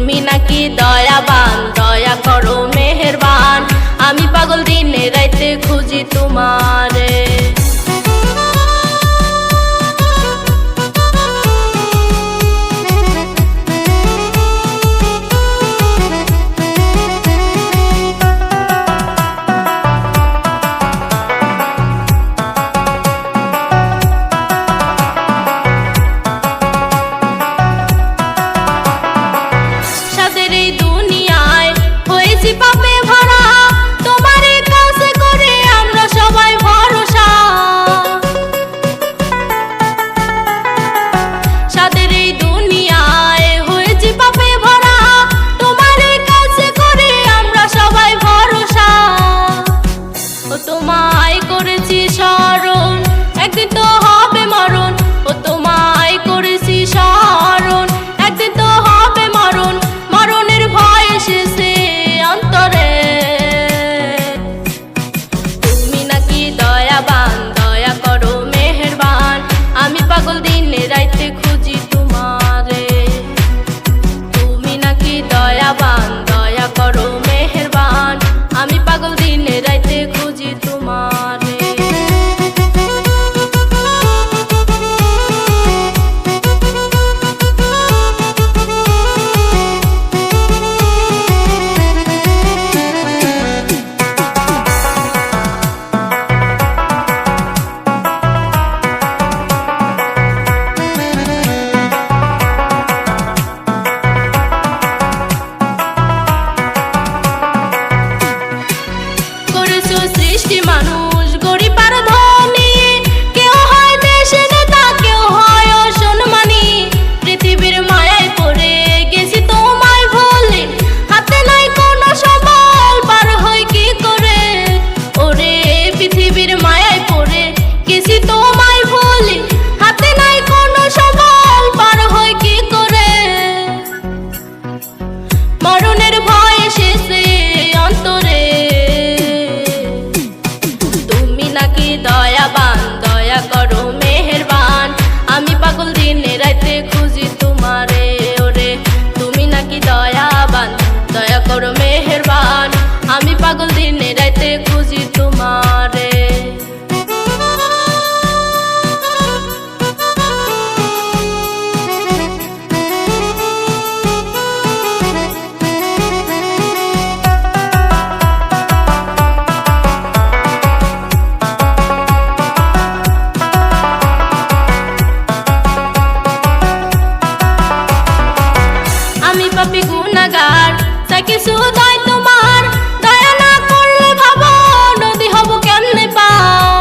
তুমি নাকি দয়াবান, দয়া করো মেহেরবান, আমি পাগল দিনে রাইতে খুঁজি তোমারে। পাপে ভরা তোমার কাছে করে আমরা সবাই ভরসা, সাদের এই দুনিয়ায় হয়েছি পাপে ভরা তোমার কাছে করে আমরা সবাই ভরসা। ও তোমায় করেছি স্মরণ, একদিন তো হবে মরণ, ও তোমায় করেছি স্মরণ, একদিন তো হবে মরণ, মরণের ভয় এসেছে অন্তরে। তুমি নাকি দয়াবান, দয়া করো মেহেরবান, আমি পাগল দিনে রাইতে খুঁজি তোমারে। তুমি নাকি দয়াবান, দয়া করো মেহেরবান, আমি পাগল দিনে রাইতে খুঁজি তোমারে। সৃষ্টি মানুষ গরিব আর ধনী, কেউ হয় দেশের নেতা, কেউ হয় অসম্মানী, পৃথিবীর মায়ায় পড়ে গেছি তোমায় ভুলে, হাতে নাই কোনো সম্বল, পার হয় কি করে। ওরে পৃথিবীর মায়ায় পড়ে গেছি তোমায় ভুলে, হাতে নাই কোনো সম্বল, পার হয় কি করে। মরণের ভয় এসেছে অন্তরে। নাকি দয়াবান, দয়া করো মেহেরবান, আমি পাগল দিনে রাইতে খুঁজি তোমারে। ওরে তুমি নাকি দয়াবান, দয়া করো মেহেরবান, আমি পাগল দিনে রাইতে খুঁজি তোমারে। পাপী গুনাহগার, চাই কিছু দয় তোমার, দয়া না করলে ভাবো নদী হব কেমনে পার।